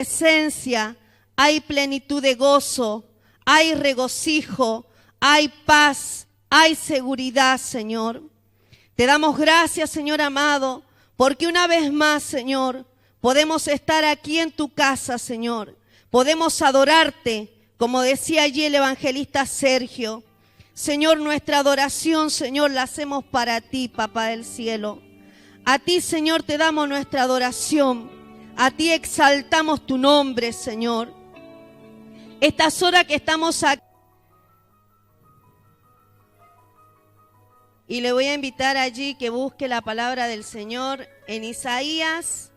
presencia hay plenitud de gozo, hay regocijo, hay paz, hay seguridad, Señor. Te damos gracias, Señor amado, porque una vez más, Señor, podemos estar aquí en tu casa, Señor. Podemos adorarte, como decía allí el evangelista Sergio. Señor, nuestra adoración, Señor, la hacemos para ti, Papá del cielo. A ti, Señor, te damos nuestra adoración. A ti exaltamos tu nombre, Señor. Estas horas que estamos aquí. Y le voy a invitar allí que busque la palabra del Señor en Isaías.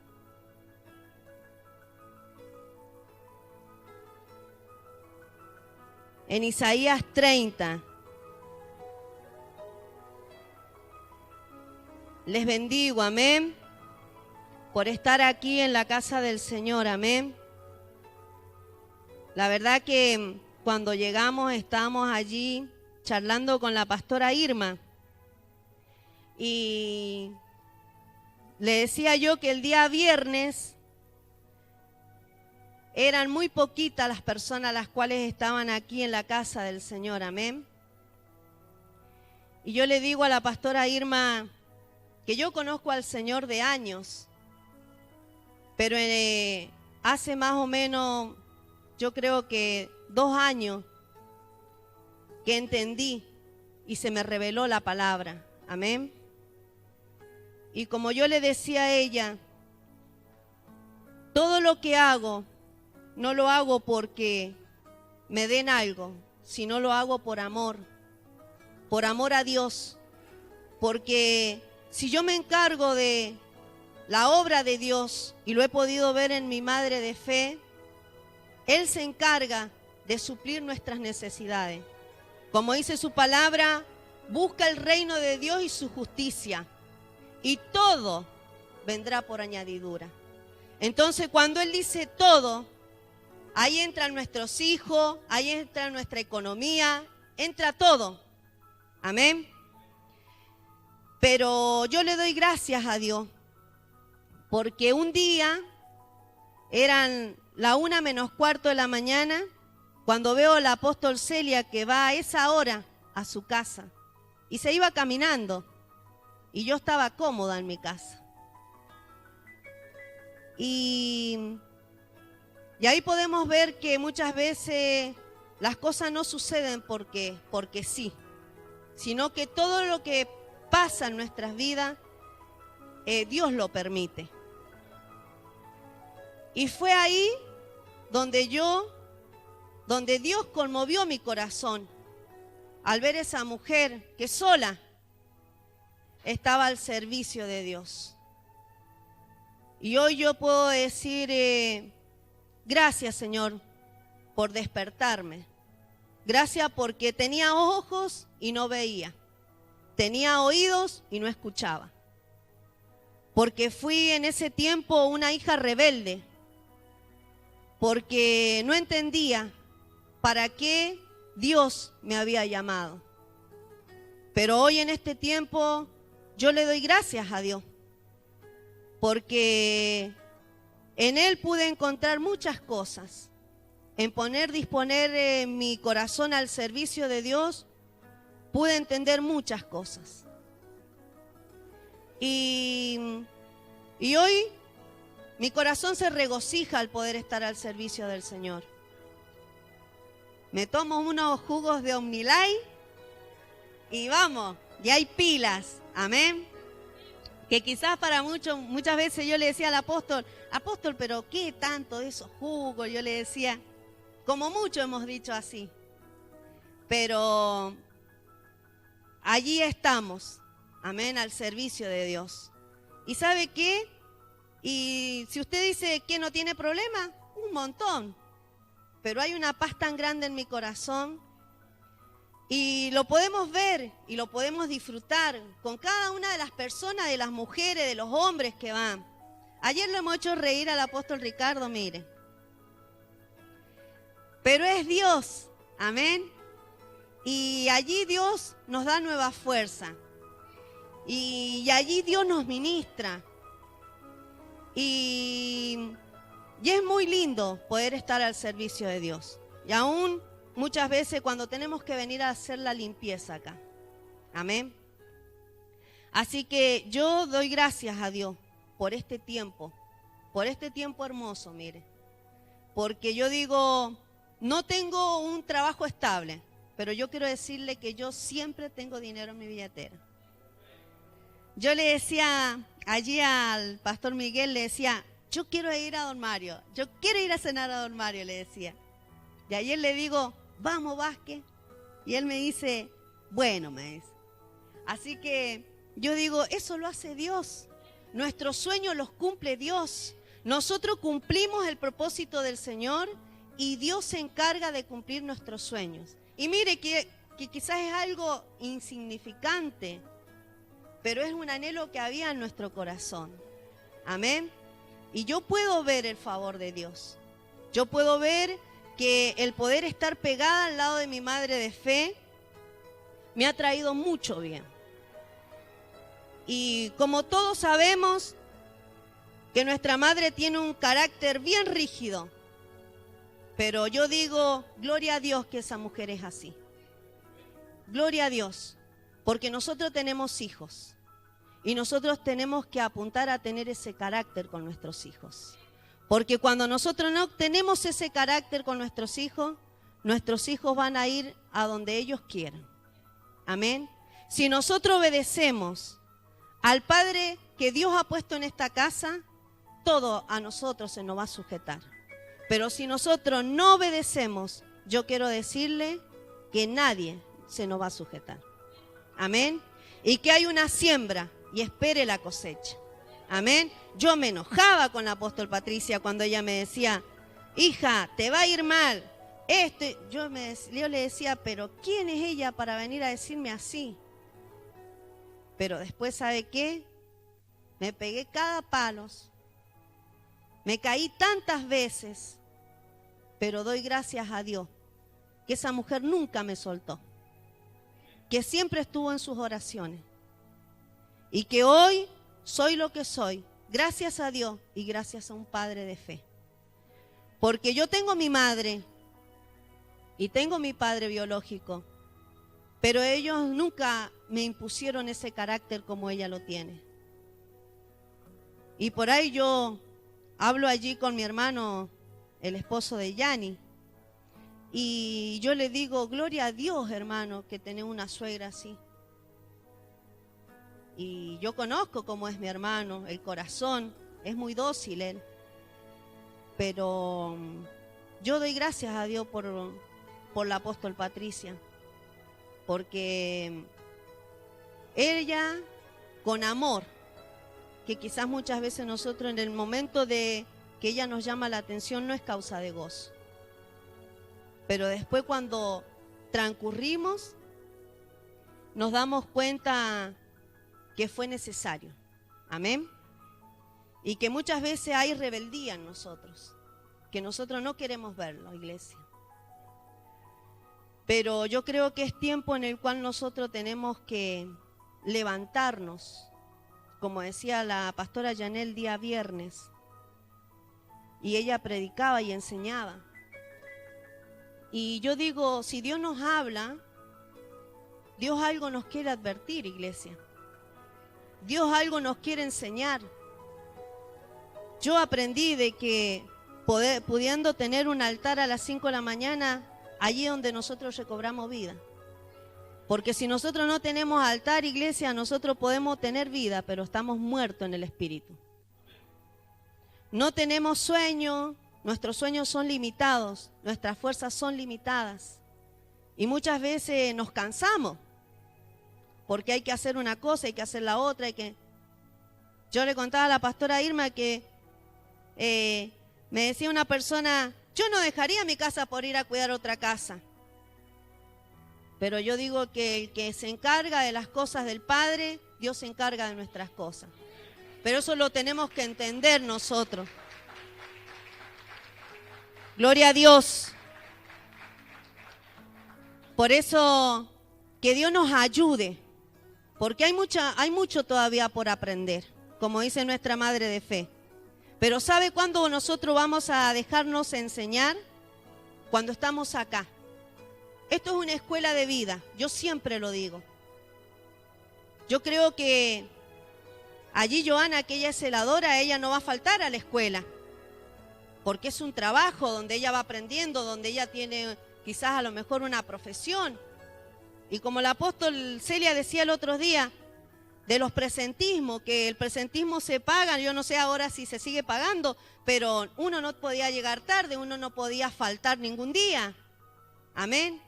En Isaías 30. Les bendigo, amén, por estar aquí en la casa del Señor, amén. La verdad que cuando llegamos estábamos allí charlando con la pastora Irma y le decía yo que el día viernes eran muy poquitas las personas las cuales estaban aquí en la casa del Señor, amén. Y yo le digo a la pastora Irma que yo conozco al Señor de años, pero hace más o menos, yo creo que 2 años que entendí y se me reveló la palabra, amén. Y como yo le decía a ella, todo lo que hago, no lo hago porque me den algo, sino lo hago por amor a Dios, porque si yo me encargo de la obra de Dios, y lo he podido ver en mi madre de fe, Él se encarga de suplir nuestras necesidades. Como dice su palabra, busca el reino de Dios y su justicia, y todo vendrá por añadidura. Entonces, cuando Él dice todo, ahí entran nuestros hijos, ahí entra nuestra economía, entra todo. Amén. Pero yo le doy gracias a Dios, porque un día, eran la 1:15 de la mañana, cuando veo al apóstol Celia que va a esa hora a su casa, y se iba caminando, y yo estaba cómoda en mi casa. Y ahí podemos ver que muchas veces las cosas no suceden porque sí, sino que todo lo que pasa en nuestras vidas, Dios lo permite. Y fue ahí donde Dios conmovió mi corazón, al ver esa mujer que sola estaba al servicio de Dios. Y hoy yo puedo decir, gracias, Señor, por despertarme. Gracias porque tenía ojos y no veía. Tenía oídos y no escuchaba. Porque fui en ese tiempo una hija rebelde. Porque no entendía para qué Dios me había llamado. Pero hoy en este tiempo yo le doy gracias a Dios. Porque en Él pude encontrar muchas cosas. En disponer mi corazón al servicio de Dios, pude entender muchas cosas. Y hoy mi corazón se regocija al poder estar al servicio del Señor. Me tomo unos jugos de Omnilife y vamos, ya hay pilas, amén. Que quizás para muchas veces yo le decía al apóstol, pero ¿qué tanto de esos jugos? Yo le decía, como muchos hemos dicho así, pero allí estamos, amén, al servicio de Dios. ¿Y sabe qué? Y si usted dice que no tiene problema, un montón, pero hay una paz tan grande en mi corazón y lo podemos ver y lo podemos disfrutar con cada una de las personas, de las mujeres, de los hombres que van. Ayer lo hemos hecho reír al apóstol Ricardo, mire. Pero es Dios, amén. Y allí Dios nos da nueva fuerza. Y allí Dios nos ministra. Y Y es muy lindo poder estar al servicio de Dios. Y aún muchas veces cuando tenemos que venir a hacer la limpieza acá. Amén. Así que yo doy gracias a Dios por este tiempo hermoso, mire. Porque yo digo, no tengo un trabajo estable, pero yo quiero decirle que yo siempre tengo dinero en mi billetera. Yo le decía allí al pastor Miguel, le decía, yo quiero ir a Don Mario, yo quiero ir a cenar a Don Mario, le decía. Y ayer le digo, vamos Vázquez. Y él me dice, bueno, me dice. Así que yo digo, eso lo hace Dios. Nuestros sueños los cumple Dios. Nosotros cumplimos el propósito del Señor y Dios se encarga de cumplir nuestros sueños. Y mire que quizás es algo insignificante, pero es un anhelo que había en nuestro corazón. Amén. Y yo puedo ver el favor de Dios. Yo puedo ver que el poder estar pegada al lado de mi madre de fe me ha traído mucho bien. Y como todos sabemos que nuestra madre tiene un carácter bien rígido, pero yo digo, gloria a Dios que esa mujer es así. Gloria a Dios, porque nosotros tenemos hijos y nosotros tenemos que apuntar a tener ese carácter con nuestros hijos. Porque cuando nosotros no tenemos ese carácter con nuestros hijos van a ir a donde ellos quieran. Amén. Si nosotros obedecemos al Padre que Dios ha puesto en esta casa, todo a nosotros se nos va a sujetar. Pero si nosotros no obedecemos, yo quiero decirle que nadie se nos va a sujetar. Amén. Y que hay una siembra y espere la cosecha. Amén. Yo me enojaba con la apóstol Patricia cuando ella me decía, hija, te va a ir mal. Yo le decía, pero ¿quién es ella para venir a decirme así? Pero después, ¿sabe qué? Me pegué cada palos. Me caí tantas veces, pero doy gracias a Dios que esa mujer nunca me soltó, que siempre estuvo en sus oraciones y que hoy soy lo que soy, gracias a Dios y gracias a un padre de fe. Porque yo tengo mi madre y tengo mi padre biológico, pero ellos nunca me impusieron ese carácter como ella lo tiene. Y por ahí yo hablo allí con mi hermano, el esposo de Yani, y yo le digo, gloria a Dios, hermano, que tenés una suegra así. Y yo conozco cómo es mi hermano, el corazón, es muy dócil él. Pero yo doy gracias a Dios por la apóstol Patricia, porque ella, con amor, que quizás muchas veces nosotros en el momento de que ella nos llama la atención no es causa de gozo. Pero después cuando transcurrimos, nos damos cuenta que fue necesario. Amén. Y que muchas veces hay rebeldía en nosotros, que nosotros no queremos verlo, iglesia. Pero yo creo que es tiempo en el cual nosotros tenemos que levantarnos, como decía la pastora Yanel día viernes, y ella predicaba y enseñaba. Y yo digo, si Dios nos habla, Dios algo nos quiere advertir, iglesia. Dios algo nos quiere enseñar. Yo aprendí de que pudiendo tener un altar a las 5 de la mañana, allí donde nosotros recobramos vida. Porque si nosotros no tenemos altar, iglesia, nosotros podemos tener vida, pero estamos muertos en el espíritu. No tenemos sueño, nuestros sueños son limitados, nuestras fuerzas son limitadas. Y muchas veces nos cansamos, porque hay que hacer una cosa, hay que hacer la otra. Yo le contaba a la pastora Irma que me decía una persona, yo no dejaría mi casa por ir a cuidar otra casa. Pero yo digo que el que se encarga de las cosas del Padre, Dios se encarga de nuestras cosas. Pero eso lo tenemos que entender nosotros. Gloria a Dios. Por eso, que Dios nos ayude, porque hay mucho todavía por aprender, como dice nuestra madre de fe. Pero ¿sabe cuándo nosotros vamos a dejarnos enseñar? Cuando estamos acá. Esto es una escuela de vida, yo siempre lo digo. Yo creo que allí Joana, que ella es celadora, ella no va a faltar a la escuela, porque es un trabajo donde ella va aprendiendo, donde ella tiene quizás a lo mejor una profesión. Y como el apóstol Celia decía el otro día, de los presentismos, que el presentismo se paga, yo no sé ahora si se sigue pagando, pero uno no podía llegar tarde, uno no podía faltar ningún día. Amén.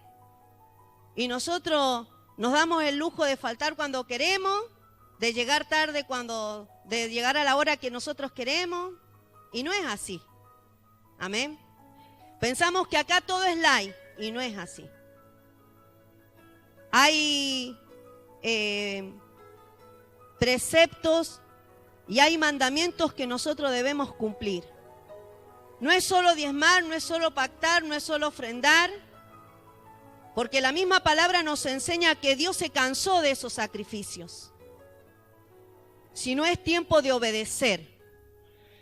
Y nosotros nos damos el lujo de faltar cuando queremos, de llegar tarde de llegar a la hora que nosotros queremos, y no es así. Amén. Pensamos que acá todo es light, y no es así. Hay preceptos y hay mandamientos que nosotros debemos cumplir. No es solo diezmar, no es solo pactar, no es solo ofrendar, porque la misma palabra nos enseña que Dios se cansó de esos sacrificios. Sino es tiempo de obedecer.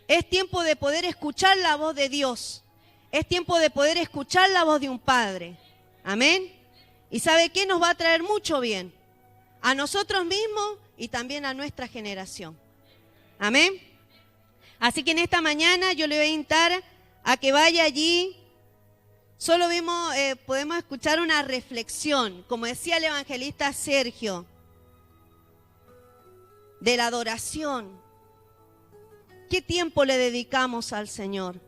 Es tiempo de poder escuchar la voz de Dios. Es tiempo de poder escuchar la voz de un Padre. Amén. ¿Y sabe qué? Nos va a traer mucho bien. A nosotros mismos y también a nuestra generación. Amén. Así que en esta mañana yo le voy a invitar a que vaya allí. Solo podemos escuchar una reflexión, como decía el evangelista Sergio, de la adoración. ¿Qué tiempo le dedicamos al Señor?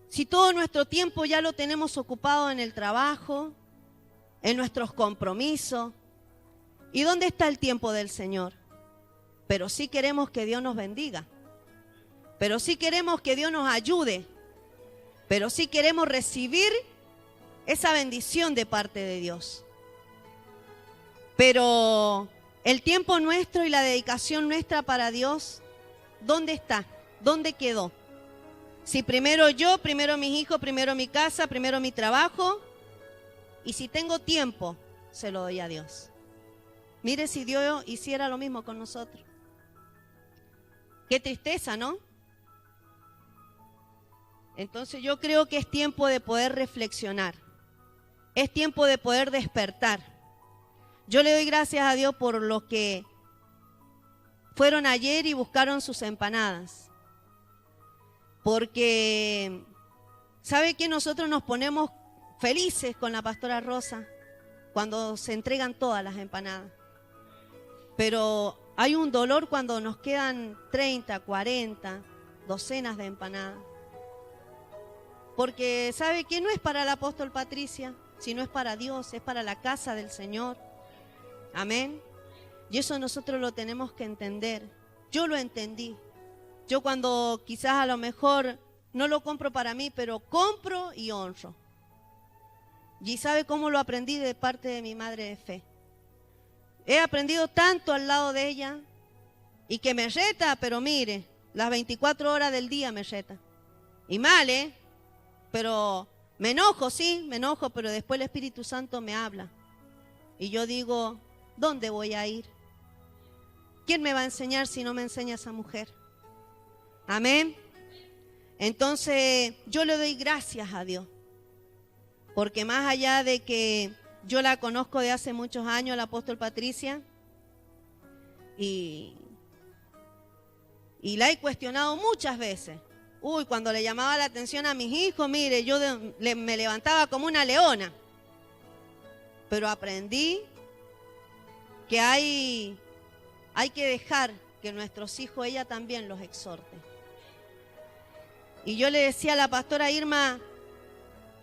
Si todo nuestro tiempo ya lo tenemos ocupado en el trabajo, en nuestros compromisos, ¿y dónde está el tiempo del Señor? Pero sí queremos que Dios nos bendiga, pero sí queremos que Dios nos ayude, pero sí queremos recibir esa bendición de parte de Dios. Pero el tiempo nuestro y la dedicación nuestra para Dios, ¿dónde está? ¿Dónde quedó? Si primero yo, primero mis hijos, primero mi casa, primero mi trabajo, y si tengo tiempo, se lo doy a Dios. Mire si Dios hiciera lo mismo con nosotros. Qué tristeza, ¿no? Entonces yo creo que es tiempo de poder reflexionar. Es tiempo de poder despertar. Yo le doy gracias a Dios por los que fueron ayer y buscaron sus empanadas. Porque, ¿sabe qué? Nosotros nos ponemos felices con la pastora Rosa cuando se entregan todas las empanadas. Pero hay un dolor cuando nos quedan 30, 40, docenas de empanadas. Porque ¿sabe qué? No es para el apóstol Patricia, sino es para Dios, es para la casa del Señor. Amén. Y eso nosotros lo tenemos que entender. Yo lo entendí. Yo cuando quizás a lo mejor no lo compro para mí, pero compro y honro. ¿Y sabe cómo lo aprendí de parte de mi madre de fe? He aprendido tanto al lado de ella y que me reta, pero mire, las 24 horas del día me reta. Y mal, pero me enojo, sí, me enojo, pero después el Espíritu Santo me habla. Y yo digo, ¿dónde voy a ir? ¿Quién me va a enseñar si no me enseña esa mujer? Amén. Entonces yo le doy gracias a Dios. Porque más allá de que yo la conozco de hace muchos años, la apóstol Patricia, y la he cuestionado muchas veces. Cuando le llamaba la atención a mis hijos, mire, yo me levantaba como una leona. Pero aprendí que hay que dejar que nuestros hijos, ella también los exhorte. Y yo le decía a la pastora Irma,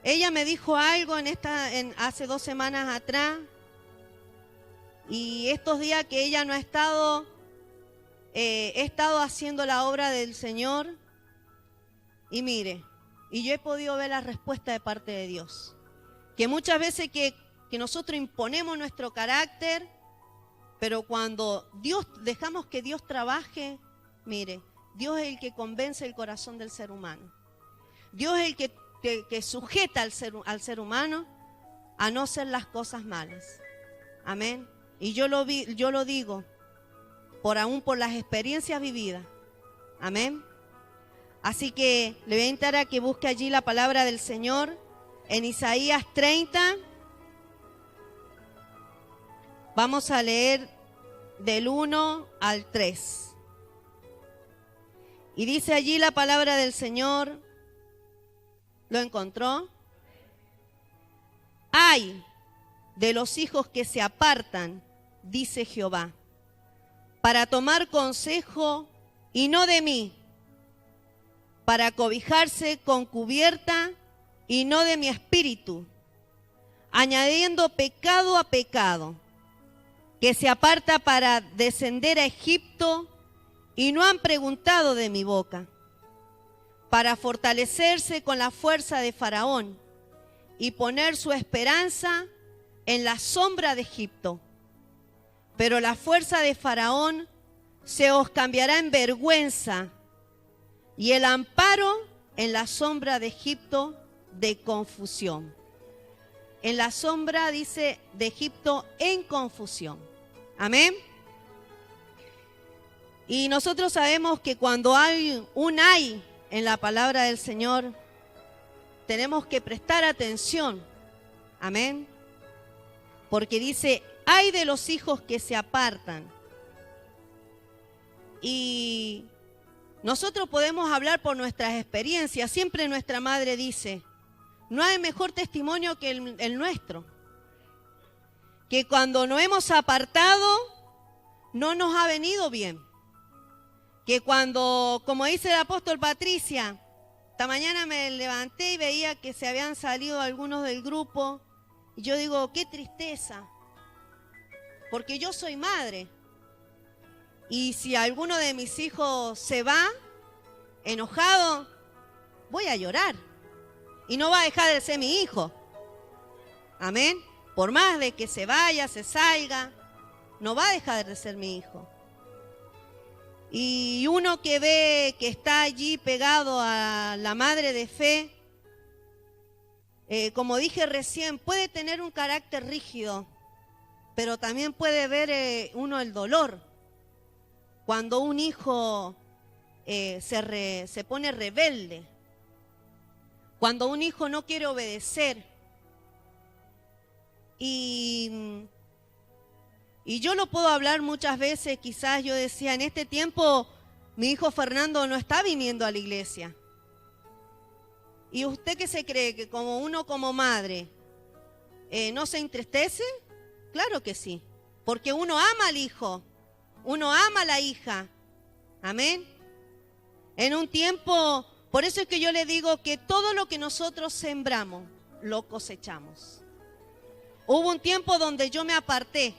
ella me dijo algo hace 2 semanas atrás, y estos días que ella no ha estado, he estado haciendo la obra del Señor, y mire, y yo he podido ver la respuesta de parte de Dios. Que muchas veces que nosotros imponemos nuestro carácter, pero cuando dejamos que Dios trabaje, mire, Dios es el que convence el corazón del ser humano. Dios es el que sujeta al ser humano a no hacer las cosas malas. Amén. Y yo lo digo, aún por las experiencias vividas. Amén. Así que le voy a invitar a que busque allí la palabra del Señor en Isaías 30. Vamos a leer del 1 al 3. Y dice allí la palabra del Señor. ¿Lo encontró? Ay de los hijos que se apartan, dice Jehová, para tomar consejo y no de mí, para cobijarse con cubierta y no de mi espíritu, añadiendo pecado a pecado, que se aparta para descender a Egipto y no han preguntado de mi boca, para fortalecerse con la fuerza de Faraón y poner su esperanza en la sombra de Egipto. Pero la fuerza de Faraón se os cambiará en vergüenza y el amparo en la sombra de Egipto de confusión. En la sombra, dice, de Egipto en confusión. Amén. Y nosotros sabemos que cuando hay un ay en la palabra del Señor, tenemos que prestar atención. Amén. Porque dice, ay de los hijos que se apartan. Y nosotros podemos hablar por nuestras experiencias. Siempre nuestra madre dice, no hay mejor testimonio que el nuestro. Que cuando nos hemos apartado, no nos ha venido bien. Que cuando, como dice el apóstol Patricia, esta mañana me levanté y veía que se habían salido algunos del grupo. Y yo digo, qué tristeza, porque yo soy madre. Y si alguno de mis hijos se va enojado, voy a llorar. Y no va a dejar de ser mi hijo. Amén. Por más de que se vaya, se salga, no va a dejar de ser mi hijo. Y uno que ve que está allí pegado a la madre de fe, como dije recién, puede tener un carácter rígido, pero también puede ver uno el dolor. Cuando un hijo se pone rebelde, cuando un hijo no quiere obedecer. Y yo lo puedo hablar muchas veces, quizás yo decía, en este tiempo mi hijo Fernando no está viniendo a la iglesia. ¿Y usted qué se cree? ¿Que como uno como madre no se entristece? Claro que sí, porque uno ama al hijo, uno ama a la hija. Amén. En un tiempo, por eso es que yo le digo que todo lo que nosotros sembramos, lo cosechamos. Hubo un tiempo donde yo me aparté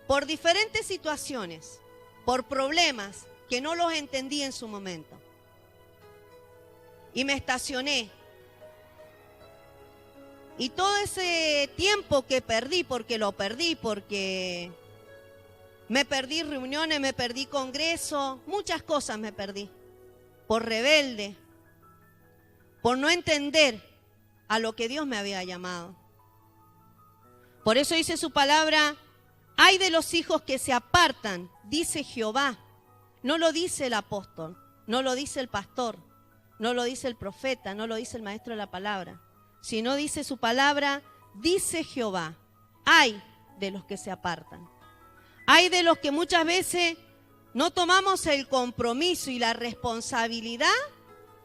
por diferentes situaciones, por problemas que no los entendí en su momento. Y me estacioné. Y todo ese tiempo que perdí, porque me perdí reuniones, me perdí congresos, muchas cosas me perdí. Por rebelde, por no entender a lo que Dios me había llamado. Por eso dice su palabra, ay de los hijos que se apartan, dice Jehová. No lo dice el apóstol, no lo dice el pastor, no lo dice el profeta, no lo dice el maestro de la palabra, sino dice su palabra, dice Jehová, ay de los que se apartan. Ay de los que muchas veces no tomamos el compromiso y la responsabilidad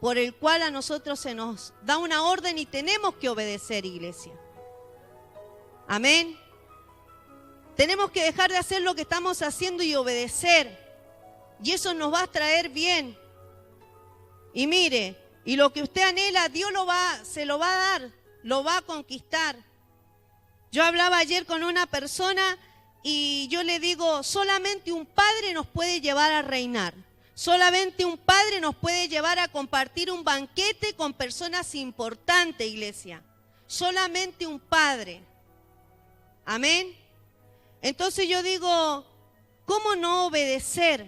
por el cual a nosotros se nos da una orden y tenemos que obedecer, iglesia. Amén. Tenemos que dejar de hacer lo que estamos haciendo y obedecer. Y eso nos va a traer bien. Y mire, y lo que usted anhela, Dios se lo va a dar, lo va a conquistar. Yo hablaba ayer con una persona y yo le digo, solamente un padre nos puede llevar a reinar. Solamente un padre nos puede llevar a compartir un banquete con personas importantes, iglesia. Solamente un padre. Amén. Entonces yo digo, ¿cómo no obedecer?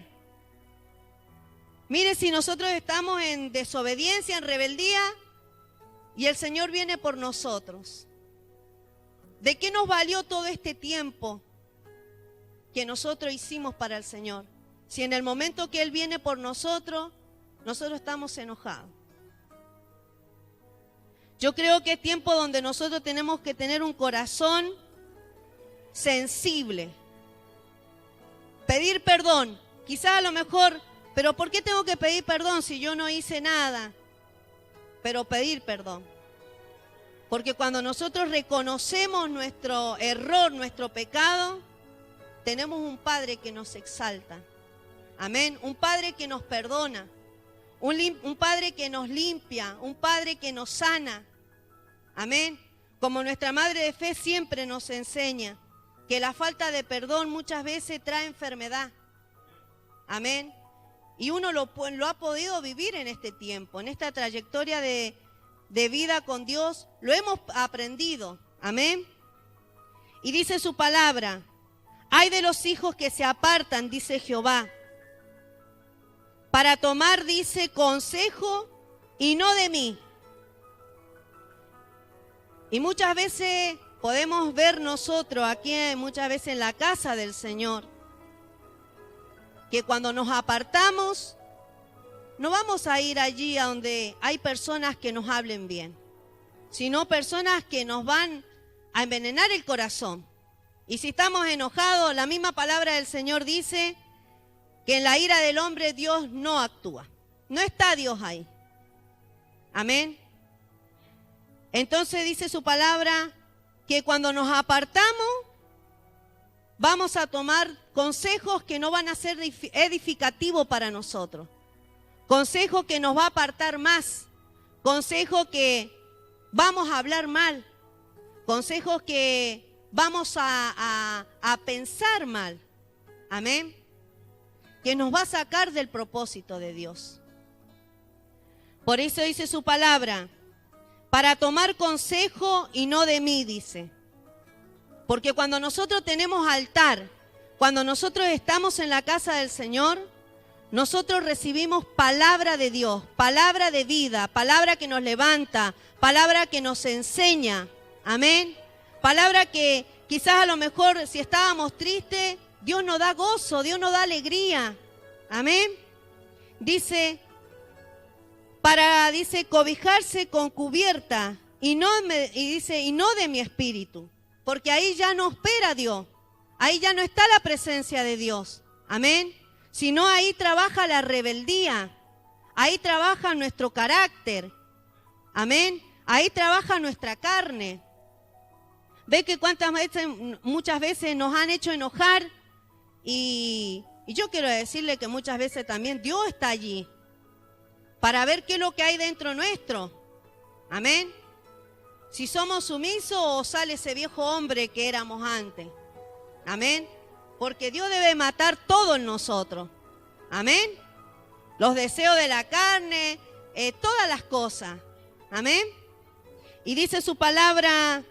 Mire, si nosotros estamos en desobediencia, en rebeldía, y el Señor viene por nosotros, ¿de qué nos valió todo este tiempo que nosotros hicimos para el Señor? Si en el momento que Él viene por nosotros, nosotros estamos enojados. Yo creo que es tiempo donde nosotros tenemos que tener un corazón sensible. Pedir perdón. Quizás a lo mejor, pero ¿por qué tengo que pedir perdón si yo no hice nada? Pero pedir perdón. Porque cuando nosotros reconocemos nuestro error, nuestro pecado, tenemos un Padre que nos exalta. Amén. Un Padre que nos perdona. Un Padre que nos limpia. Un Padre que nos sana. Amén. Como nuestra Madre de Fe siempre nos enseña que la falta de perdón muchas veces trae enfermedad. Amén. Y uno lo ha podido vivir en este tiempo, en esta trayectoria de vida con Dios, lo hemos aprendido. Amén. Y dice su palabra, ay de los hijos que se apartan, dice Jehová, para tomar, dice, consejo y no de mí. Y muchas veces podemos ver nosotros aquí, muchas veces en la casa del Señor, que cuando nos apartamos, no vamos a ir allí a donde hay personas que nos hablen bien, sino personas que nos van a envenenar el corazón. Y si estamos enojados, la misma palabra del Señor dice que en la ira del hombre Dios no actúa. No está Dios ahí. Amén. Entonces dice su palabra que cuando nos apartamos, vamos a tomar consejos que no van a ser edificativos para nosotros. Consejos que nos va a apartar más. Consejos que vamos a hablar mal. Consejos que vamos a pensar mal. Amén. Que nos va a sacar del propósito de Dios. Por eso dice su palabra, para tomar consejo y no de mí, dice. Porque cuando nosotros tenemos altar, cuando nosotros estamos en la casa del Señor, nosotros recibimos palabra de Dios, palabra de vida, palabra que nos levanta, palabra que nos enseña. Amén. Palabra que quizás a lo mejor si estábamos tristes, Dios nos da gozo, Dios nos da alegría. Amén. Dice, dice, cobijarse con cubierta y no de mi espíritu. Porque ahí ya no espera Dios. Ahí ya no está la presencia de Dios. Amén. Sino ahí trabaja la rebeldía. Ahí trabaja nuestro carácter. Amén. Ahí trabaja nuestra carne. Ve que muchas veces nos han hecho enojar. Y yo quiero decirle que muchas veces también Dios está allí. Para ver qué es lo que hay dentro nuestro. Amén. Si somos sumisos o sale ese viejo hombre que éramos antes. Amén. Porque Dios debe matar todo en nosotros. Amén. Los deseos de la carne, todas las cosas. Amén. Y dice su palabra,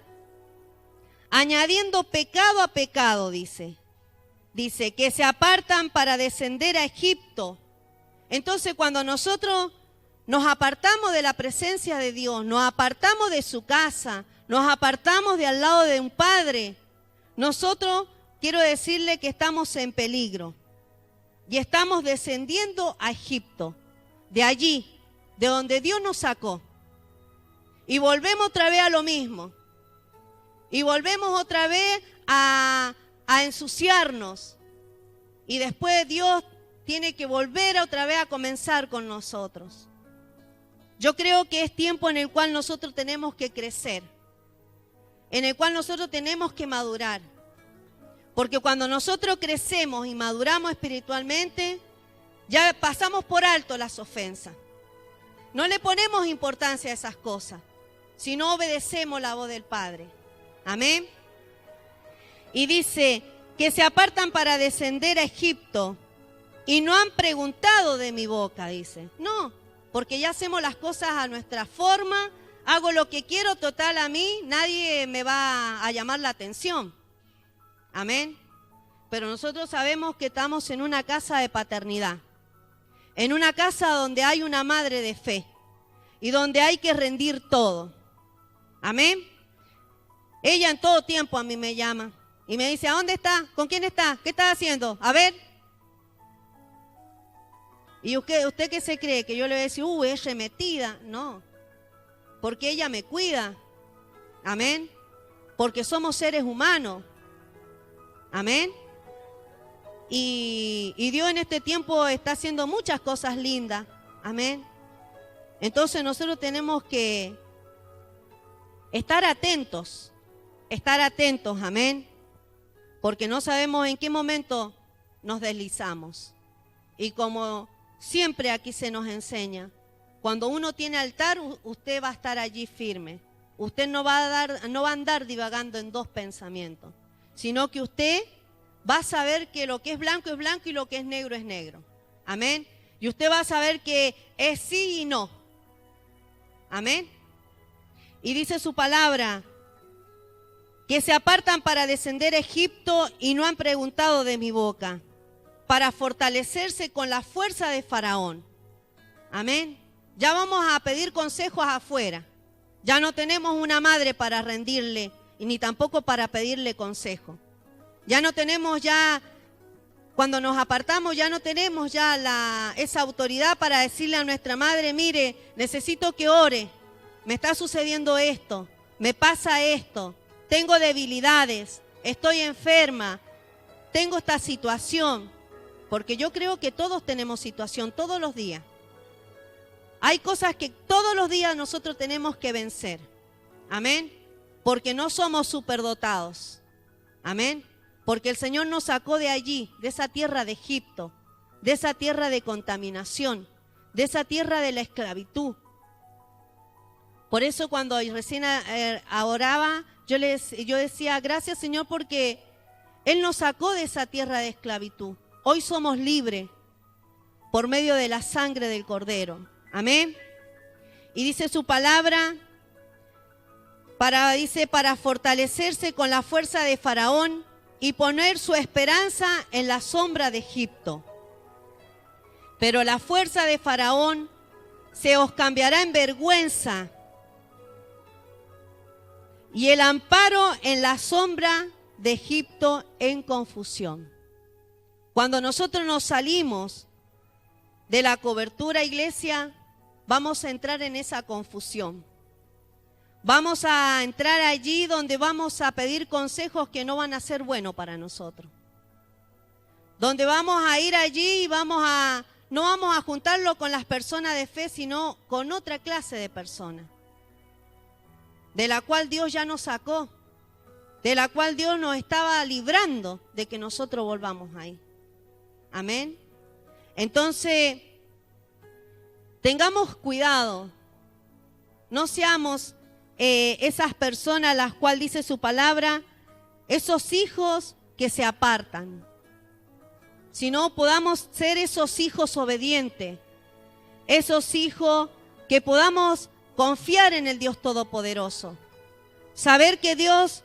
añadiendo pecado a pecado, dice. Dice que se apartan para descender a Egipto. Entonces cuando nosotros nos apartamos de la presencia de Dios, nos apartamos de su casa, nos apartamos de al lado de un Padre, nosotros quiero decirle que estamos en peligro y estamos descendiendo a Egipto, de allí, de donde Dios nos sacó. Y volvemos otra vez a lo mismo. Y volvemos otra vez a ensuciarnos. Y después Dios tiene que volver otra vez a comenzar con nosotros. Yo creo que es tiempo en el cual nosotros tenemos que crecer, en el cual nosotros tenemos que madurar. Porque cuando nosotros crecemos y maduramos espiritualmente, ya pasamos por alto las ofensas. No le ponemos importancia a esas cosas, sino obedecemos la voz del Padre. Amén. Y dice que se apartan para descender a Egipto y no han preguntado de mi boca, dice. No, porque ya hacemos las cosas a nuestra forma, hago lo que quiero, total a mí, nadie me va a llamar la atención. Amén. Pero nosotros sabemos que estamos en una casa de paternidad, en una casa donde hay una madre de fe y donde hay que rendir todo. Amén. Ella en todo tiempo a mí me llama y me dice, ¿a dónde está? ¿Con quién está? ¿Qué está haciendo? A ver. ¿Y usted qué se cree? ¿Que yo le voy a decir, es remetida? No, porque ella me cuida. Amén. Porque somos seres humanos. Amén. Y Dios en este tiempo está haciendo muchas cosas lindas. Amén. Entonces nosotros tenemos que estar atentos. Amén. Porque no sabemos en qué momento nos deslizamos. Y como siempre aquí se nos enseña, cuando uno tiene altar, usted va a estar allí firme. Usted no va a andar divagando en dos pensamientos, sino que usted va a saber que lo que es blanco y lo que es negro. Amén. Y usted va a saber que es sí y no. Amén. Y dice su palabra, que se apartan para descender a Egipto y no han preguntado de mi boca, para fortalecerse con la fuerza de Faraón. Amén. Ya vamos a pedir consejos afuera. Ya no tenemos una madre para rendirle y ni tampoco para pedirle consejo. Ya no tenemos cuando nos apartamos, ya no tenemos esa autoridad para decirle a nuestra madre, mire, necesito que ore, me está sucediendo esto, me pasa esto, tengo debilidades, estoy enferma, tengo esta situación. Porque yo creo que todos tenemos situación, todos los días. Hay cosas que todos los días nosotros tenemos que vencer. Amén. Porque no somos superdotados. Amén. Porque el Señor nos sacó de allí, de esa tierra de Egipto, de esa tierra de contaminación, de esa tierra de la esclavitud. Por eso cuando recién oraba, yo decía, gracias Señor porque Él nos sacó de esa tierra de esclavitud. Hoy somos libres por medio de la sangre del Cordero. Amén. Y dice su palabra, para fortalecerse con la fuerza de Faraón y poner su esperanza en la sombra de Egipto. Pero la fuerza de Faraón se os cambiará en vergüenza y el amparo en la sombra de Egipto en confusión. Cuando nosotros nos salimos de la cobertura, iglesia, vamos a entrar en esa confusión. Vamos a entrar allí donde vamos a pedir consejos que no van a ser buenos para nosotros. Donde vamos a ir allí y no vamos a juntarlo con las personas de fe, sino con otra clase de personas. De la cual Dios ya nos sacó. De la cual Dios nos estaba librando de que nosotros volvamos ahí. Amén. Entonces, tengamos cuidado. No seamos esas personas las cuales dice su palabra, esos hijos que se apartan. Sino podamos ser esos hijos obedientes. Esos hijos que podamos confiar en el Dios Todopoderoso. Saber que Dios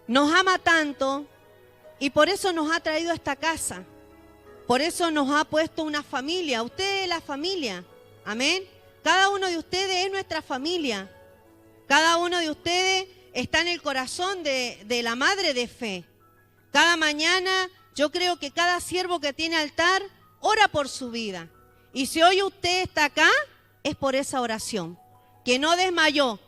nos ama tanto y por eso nos ha traído a esta casa. Por eso nos ha puesto una familia. Usted es la familia. Amén. Cada uno de ustedes es nuestra familia. Cada uno de ustedes está en el corazón de la madre de fe. Cada mañana yo creo que cada siervo que tiene altar ora por su vida. Y si hoy usted está acá, es por esa oración. Que no desmayó.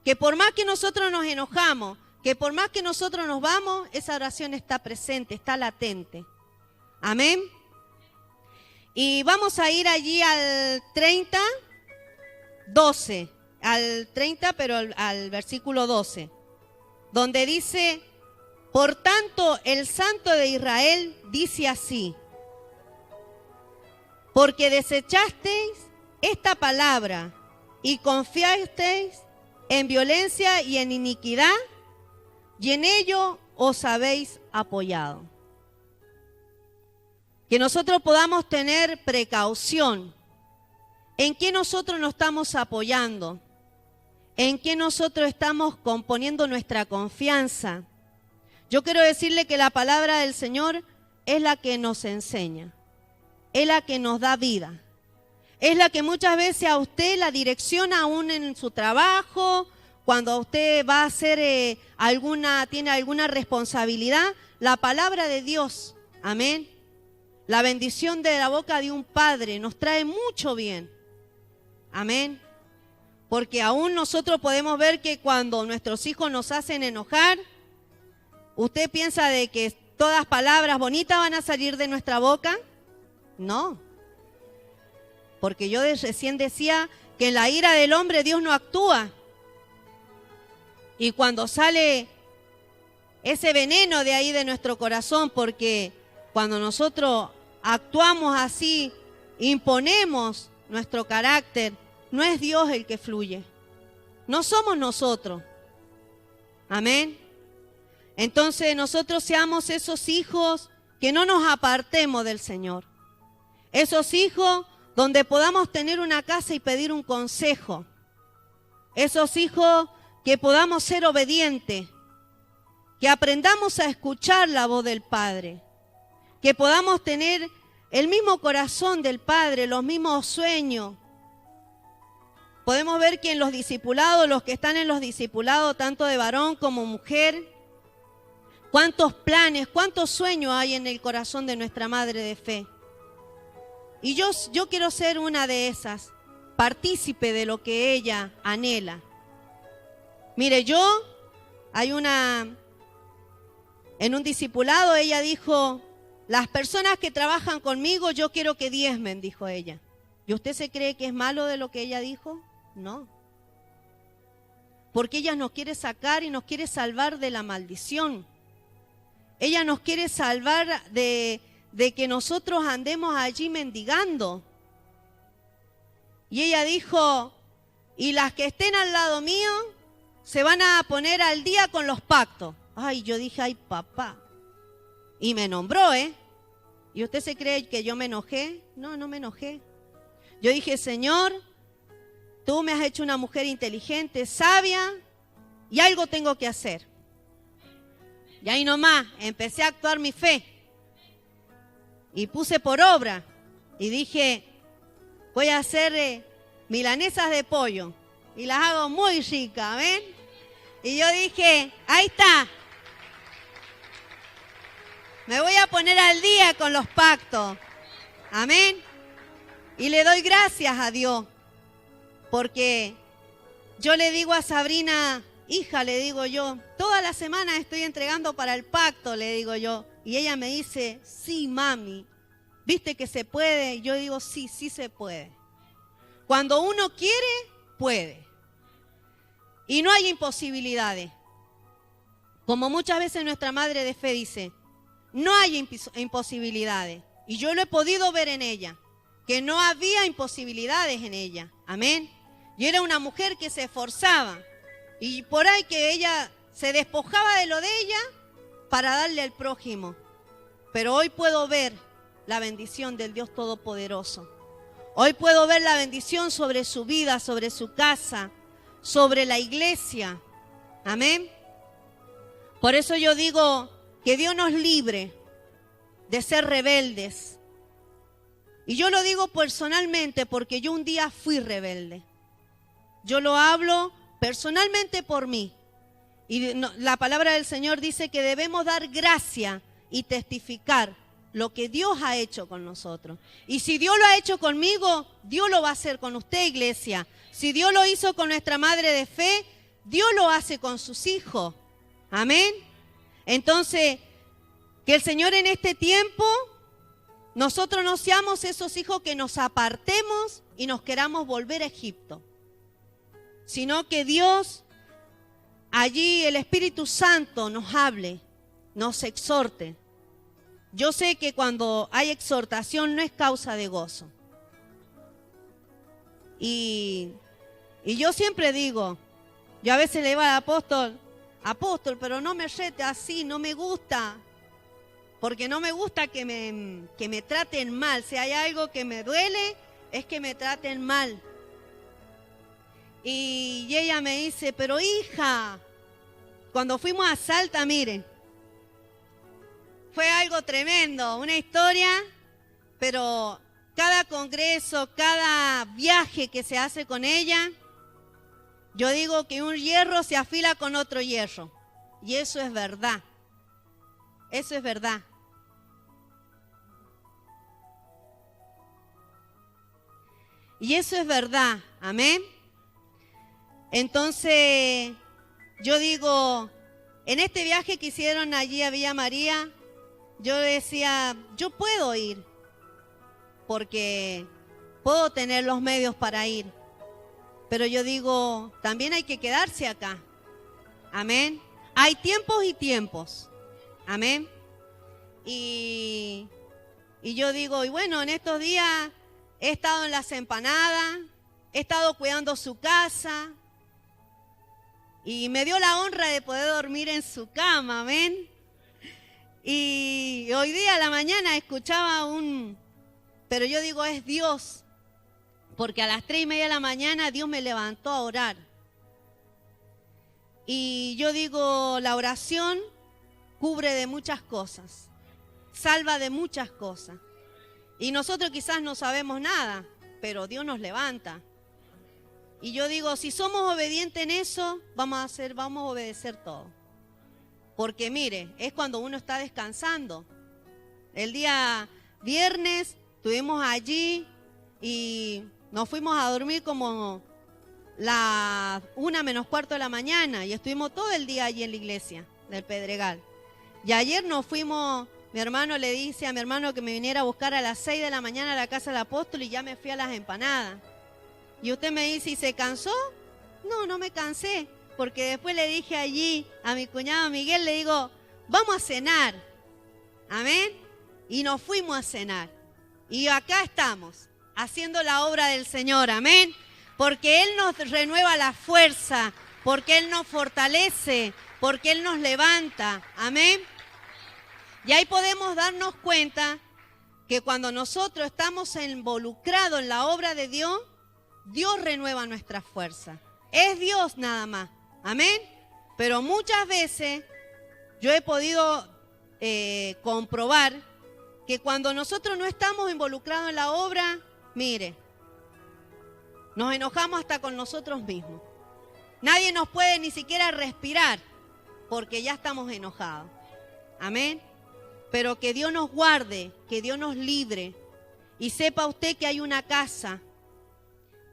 Que por más que nosotros nos enojamos, que por más que nosotros nos vamos, esa oración está presente, está latente. Amén. Y vamos a ir allí al 30, 12. Al 30, pero al versículo 12. Donde dice, por tanto, el Santo de Israel dice así. Porque desechasteis esta palabra y confiasteis en violencia y en iniquidad, y en ello os habéis apoyado. Que nosotros podamos tener precaución. ¿En qué nosotros nos estamos apoyando? ¿En qué nosotros estamos componiendo nuestra confianza? Yo quiero decirle que la palabra del Señor es la que nos enseña, es la que nos da vida, es la que muchas veces a usted la direcciona aún en su trabajo, cuando usted va a hacer tiene alguna responsabilidad, la palabra de Dios, amén, La bendición de la boca de un padre nos trae mucho bien. Amén. Porque aún nosotros podemos ver que cuando nuestros hijos nos hacen enojar, ¿usted piensa de que todas palabras bonitas van a salir de nuestra boca? No. Porque yo recién decía que en la ira del hombre Dios no actúa. Y cuando sale ese veneno de ahí de nuestro corazón, porque cuando nosotros actuamos así, imponemos nuestro carácter, no es Dios el que fluye, no somos nosotros. Amén. Entonces nosotros seamos esos hijos que no nos apartemos del Señor. Esos hijos donde podamos tener una casa y pedir un consejo. Esos hijos que podamos ser obedientes. Que aprendamos a escuchar la voz del Padre. Que podamos tener el mismo corazón del Padre, los mismos sueños. Podemos ver que en los discipulados, los que están en los discipulados, tanto de varón como mujer, cuántos planes, cuántos sueños hay en el corazón de nuestra madre de fe. Y yo quiero ser una de esas, partícipe de lo que ella anhela. Mire, en un discipulado ella dijo, las personas que trabajan conmigo yo quiero que diezmen, dijo ella. ¿Y usted se cree que es malo de lo que ella dijo? No. Porque ella nos quiere sacar y nos quiere salvar de la maldición. Ella nos quiere salvar de que nosotros andemos allí mendigando. Y ella dijo, y las que estén al lado mío se van a poner al día con los pactos. Ay, yo dije, ay papá. Y me nombró, ¿Y usted se cree que yo me enojé? No, no me enojé. Yo dije, Señor, tú me has hecho una mujer inteligente, sabia, y algo tengo que hacer. Y ahí nomás empecé a actuar mi fe. Y puse por obra. Y dije, voy a hacer milanesas de pollo. Y las hago muy ricas, ¿ven? Y yo dije, ahí está. Me voy a poner al día con los pactos. Amén. Y le doy gracias a Dios. Porque yo le digo a Sabrina, hija, le digo yo, toda la semana estoy entregando para el pacto, le digo yo. Y ella me dice, sí, mami, ¿viste que se puede? Y yo digo, sí, sí se puede. Cuando uno quiere, puede. Y no hay imposibilidades. Como muchas veces nuestra madre de fe dice, no hay imposibilidades. Y yo lo he podido ver en ella, que no había imposibilidades en ella. Amén. Yo era una mujer que se esforzaba. Y por ahí que ella se despojaba de lo de ella para darle al prójimo. Pero hoy puedo ver la bendición del Dios Todopoderoso. Hoy puedo ver la bendición sobre su vida, sobre su casa, sobre la iglesia. Amén. Por eso yo digo que Dios nos libre de ser rebeldes. Y yo lo digo personalmente porque yo un día fui rebelde. Yo lo hablo personalmente por mí. Y la palabra del Señor dice que debemos dar gracia y testificar lo que Dios ha hecho con nosotros. Y si Dios lo ha hecho conmigo, Dios lo va a hacer con usted, iglesia. Si Dios lo hizo con nuestra madre de fe, Dios lo hace con sus hijos. Amén. Entonces, que el Señor en este tiempo, nosotros no seamos esos hijos que nos apartemos y nos queramos volver a Egipto. Sino que Dios, allí el Espíritu Santo nos hable, nos exhorte. Yo sé que cuando hay exhortación no es causa de gozo. Y yo siempre digo, yo a veces le digo al apóstol, pero no me rete así, no me gusta. Porque no me gusta que me traten mal. Si hay algo que me duele, es que me traten mal. Y ella me dice, pero hija, cuando fuimos a Salta, miren, fue algo tremendo, una historia, pero cada congreso, cada viaje que se hace con ella, yo digo que un hierro se afila con otro hierro. Y eso es verdad. Eso es verdad. Y eso es verdad, amén. Entonces, yo digo, en este viaje que hicieron allí a Villa María, yo decía, yo puedo ir, porque puedo tener los medios para ir. Pero yo digo, también hay que quedarse acá, amén. Hay tiempos y tiempos, amén. Y yo digo, y bueno, en estos días he estado en las empanadas, he estado cuidando su casa, y me dio la honra de poder dormir en su cama, amén. Y hoy día a la mañana escuchaba pero yo digo, es Dios, porque a las 3:30 de la mañana Dios me levantó a orar. Y yo digo, la oración cubre de muchas cosas, salva de muchas cosas. Y nosotros quizás no sabemos nada, pero Dios nos levanta. Y yo digo, si somos obedientes en eso, vamos a obedecer todo. Porque mire, es cuando uno está descansando. El día viernes estuvimos allí y nos fuimos a dormir como las 1:45 de la mañana y estuvimos todo el día allí en la iglesia del Pedregal. Y ayer nos fuimos, mi hermano le dice a mi hermano que me viniera a buscar a las 6 de la mañana a la casa del apóstol y ya me fui a las empanadas. Y usted me dice, ¿y se cansó? No, no me cansé, porque después le dije allí a mi cuñado Miguel, le digo, vamos a cenar, amén, y nos fuimos a cenar, y acá estamos, haciendo la obra del Señor, amén, porque Él nos renueva la fuerza, porque Él nos fortalece, porque Él nos levanta, amén, y ahí podemos darnos cuenta que cuando nosotros estamos involucrados en la obra de Dios, Dios renueva nuestra fuerza. Es Dios nada más. Amén. Pero muchas veces yo he podido comprobar que cuando nosotros no estamos involucrados en la obra, mire, nos enojamos hasta con nosotros mismos. Nadie nos puede ni siquiera respirar porque ya estamos enojados. Amén. Pero que Dios nos guarde, que Dios nos libre y sepa usted que hay una casa,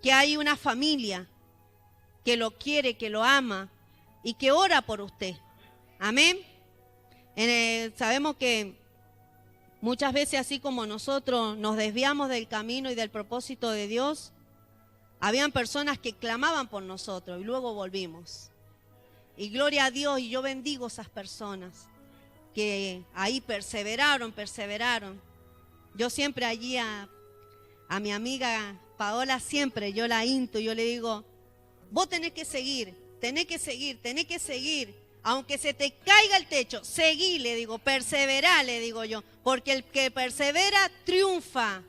que hay una familia que lo quiere, que lo ama y que ora por usted. Amén. Sabemos que muchas veces, así como nosotros nos desviamos del camino y del propósito de Dios, habían personas que clamaban por nosotros y luego volvimos. Y gloria a Dios, y yo bendigo a esas personas que ahí perseveraron. Yo siempre allí a mi amiga Paola, siempre yo la into, yo le digo, vos tenés que seguir, aunque se te caiga el techo, seguí, le digo, perseverá, le digo yo, porque el que persevera triunfa.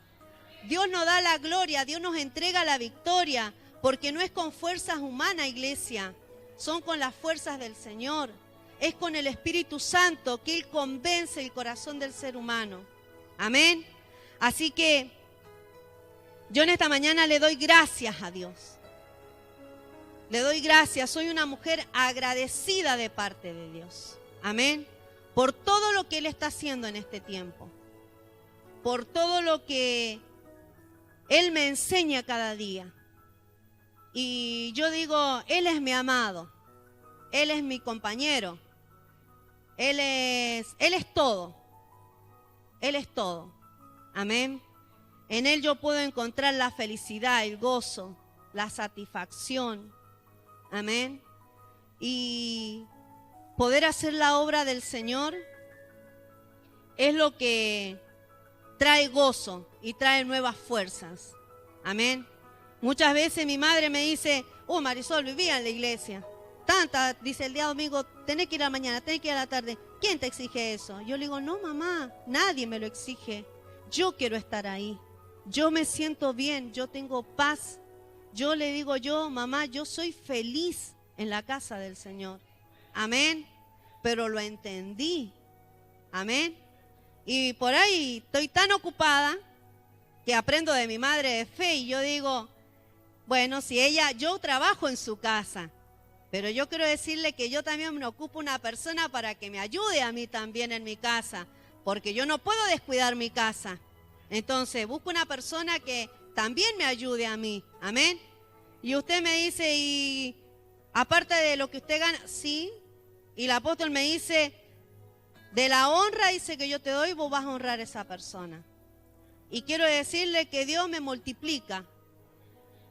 Dios nos da la gloria, Dios nos entrega la victoria, porque no es con fuerzas humanas, iglesia, son con las fuerzas del Señor, es con el Espíritu Santo que Él convence el corazón del ser humano. Amén. Así que yo en esta mañana le doy gracias a Dios. Le doy gracias, soy una mujer agradecida de parte de Dios. Amén. Por todo lo que Él está haciendo en este tiempo. Por todo lo que Él me enseña cada día. Y yo digo, Él es mi amado. Él es mi compañero. Él es todo. Él es todo. Amén. En Él yo puedo encontrar la felicidad, el gozo, la satisfacción. Amén. Y poder hacer la obra del Señor es lo que trae gozo y trae nuevas fuerzas. Amén. Muchas veces mi madre me dice, Marisol, vivía en la iglesia. Tanta, dice el día domingo, tenés que ir a la mañana, tenés que ir a la tarde. ¿Quién te exige eso? Yo le digo, no mamá, nadie me lo exige. Yo quiero estar ahí. Yo me siento bien, yo tengo paz. Yo le digo mamá, yo soy feliz en la casa del Señor. Amén. Pero lo entendí. Amén. Y por ahí estoy tan ocupada que aprendo de mi madre de fe y yo digo, bueno, yo trabajo en su casa, pero yo quiero decirle que yo también me ocupo una persona para que me ayude a mí también en mi casa, porque yo no puedo descuidar mi casa. Entonces busco una persona que también me ayude a mí. Amén. Y usted me dice, y aparte de lo que usted gana, sí. Y el apóstol me dice, de la honra, dice que yo te doy, vos vas a honrar a esa persona. Y quiero decirle que Dios me multiplica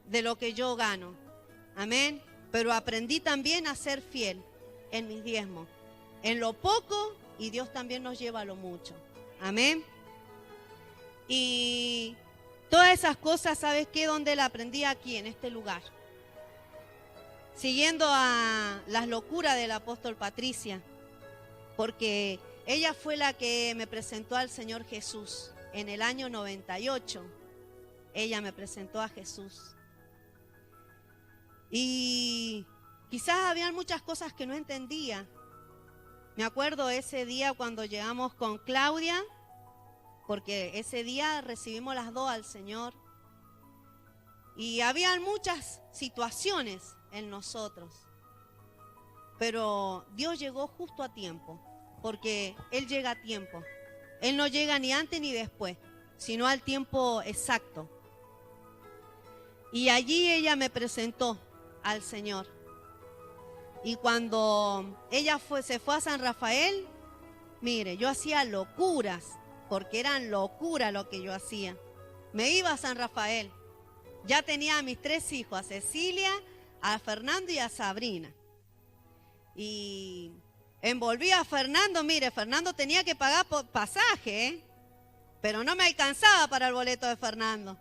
de lo que yo gano. Amén. Pero aprendí también a ser fiel en mis diezmos. En lo poco, y Dios también nos lleva a lo mucho. Amén. Y todas esas cosas, ¿sabes qué? ¿Dónde la aprendí? Aquí, en este lugar. Siguiendo a las locuras del apóstol Patricia, porque ella fue la que me presentó al Señor Jesús. En el año 98, ella me presentó a Jesús. Y quizás habían muchas cosas que no entendía. Me acuerdo ese día cuando llegamos con Claudia, porque ese día recibimos las dos al Señor. Y habían muchas situaciones en nosotros. Pero Dios llegó justo a tiempo, porque Él llega a tiempo. Él no llega ni antes ni después, sino al tiempo exacto. Y allí ella me presentó al Señor. Y cuando ella se fue a San Rafael, mire, yo hacía locuras, porque eran locuras lo que yo hacía. Me iba a San Rafael. Ya tenía a mis 3 hijos, a Cecilia, a Fernando y a Sabrina. Y envolví a Fernando, mire, Fernando tenía que pagar por pasaje, pero no me alcanzaba para el boleto de Fernando.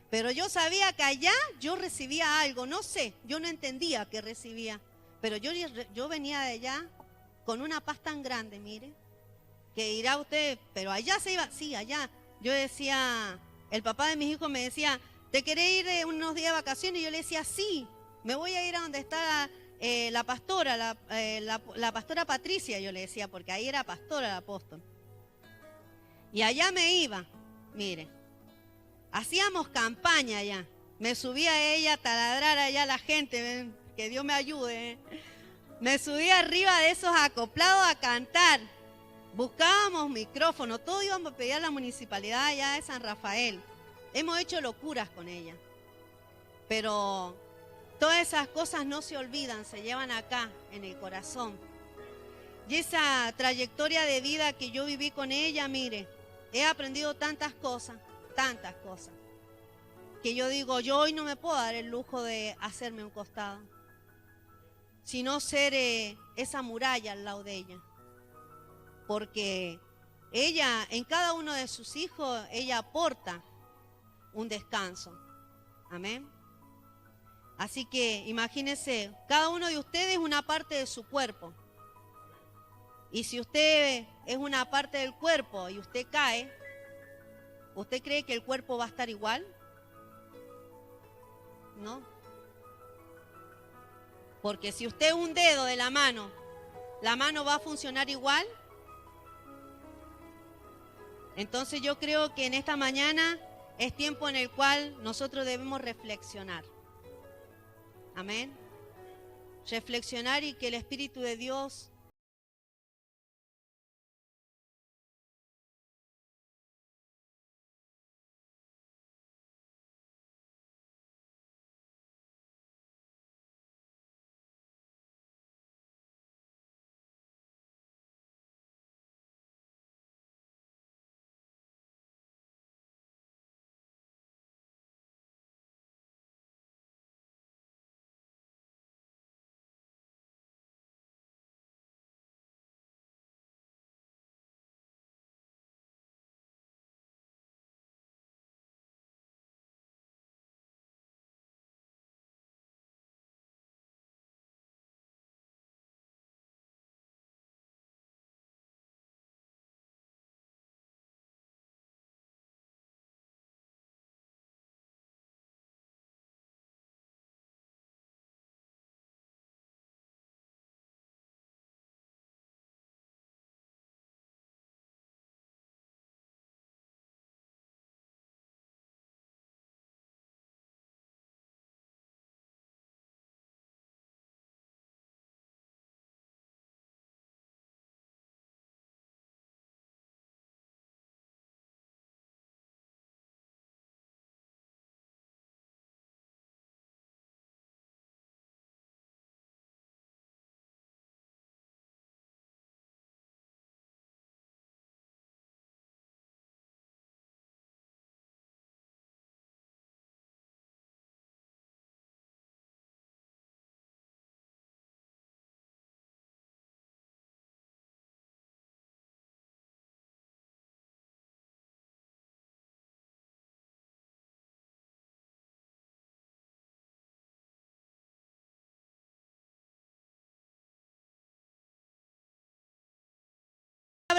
Pero yo sabía que allá yo recibía algo, no sé, yo no entendía que recibía. Pero yo venía de allá con una paz tan grande, mire, que dirá usted, pero allá se iba, sí, allá. Yo decía, el papá de mis hijos me decía, ¿te querés ir unos días de vacaciones? Y yo le decía, sí, me voy a ir a donde está la pastora, la pastora Patricia, yo le decía, porque ahí era pastora el apóstol. Y allá me iba, mire, hacíamos campaña allá. Me subía a ella a taladrar allá a la gente, que Dios me ayude. Me subía arriba de esos acoplados a cantar. Buscábamos micrófono, todo íbamos a pedir a la municipalidad allá de San Rafael. Hemos hecho locuras con ella. Pero todas esas cosas no se olvidan, se llevan acá, en el corazón. Y esa trayectoria de vida que yo viví con ella, mire, he aprendido tantas cosas, que yo digo, yo hoy no me puedo dar el lujo de hacerme un costado, sino ser esa muralla al lado de ella. Porque ella, en cada uno de sus hijos, ella aporta un descanso. Amén. Así que imagínense, cada uno de ustedes es una parte de su cuerpo. Y si usted es una parte del cuerpo y usted cae, ¿usted cree que el cuerpo va a estar igual? No. Porque si usted es un dedo de la mano va a funcionar igual. Entonces yo creo que en esta mañana es tiempo en el cual nosotros debemos reflexionar. Amén. Reflexionar y que el Espíritu de Dios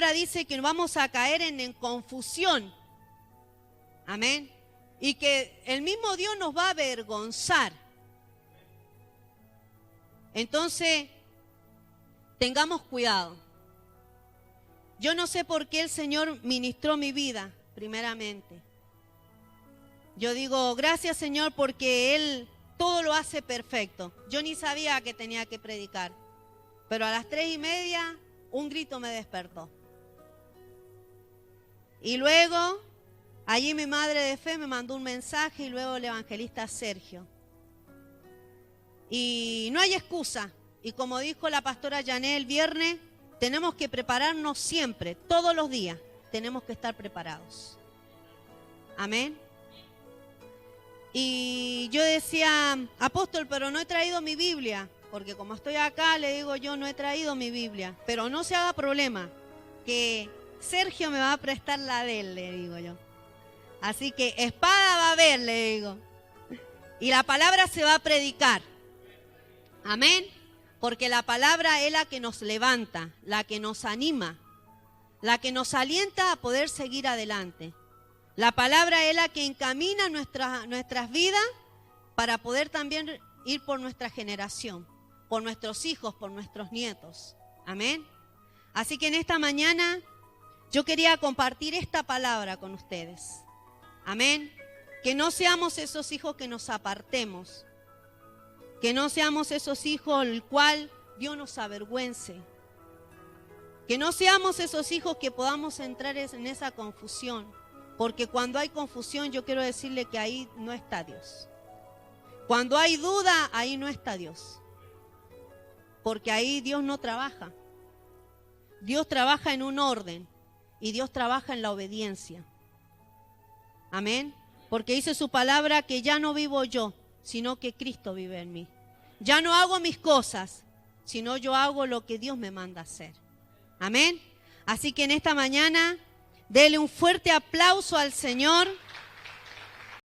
palabra dice que vamos a caer en confusión. Amén. Y que el mismo Dios nos va a avergonzar. Entonces, tengamos cuidado. Yo no sé por qué el Señor ministró mi vida, primeramente. Yo digo, gracias Señor, porque Él todo lo hace perfecto. Yo ni sabía que tenía que predicar, pero a las 3:30 un grito me despertó. Y luego, allí mi madre de fe me mandó un mensaje y luego el evangelista Sergio. Y no hay excusa. Y como dijo la pastora Jané el viernes, tenemos que prepararnos siempre, todos los días. Tenemos que estar preparados. Amén. Y yo decía, apóstol, pero no he traído mi Biblia. Porque como estoy acá, le digo yo, no he traído mi Biblia. Pero no se haga problema, que Sergio me va a prestar la de él, le digo yo. Así que espada va a haber, le digo. Y la palabra se va a predicar. Amén. Porque la palabra es la que nos levanta, la que nos anima, la que nos alienta a poder seguir adelante. La palabra es la que encamina nuestras vidas para poder también ir por nuestra generación, por nuestros hijos, por nuestros nietos. Amén. Así que en esta mañana yo quería compartir esta palabra con ustedes. Amén. Que no seamos esos hijos que nos apartemos. Que no seamos esos hijos el cual Dios nos avergüence. Que no seamos esos hijos que podamos entrar en esa confusión. Porque cuando hay confusión, yo quiero decirle que ahí no está Dios. Cuando hay duda, ahí no está Dios. Porque ahí Dios no trabaja. Dios trabaja en un orden y Dios trabaja en la obediencia. Amén. Porque dice su palabra que ya no vivo yo, sino que Cristo vive en mí. Ya no hago mis cosas, sino yo hago lo que Dios me manda hacer. Amén. Así que en esta mañana, dele un fuerte aplauso al Señor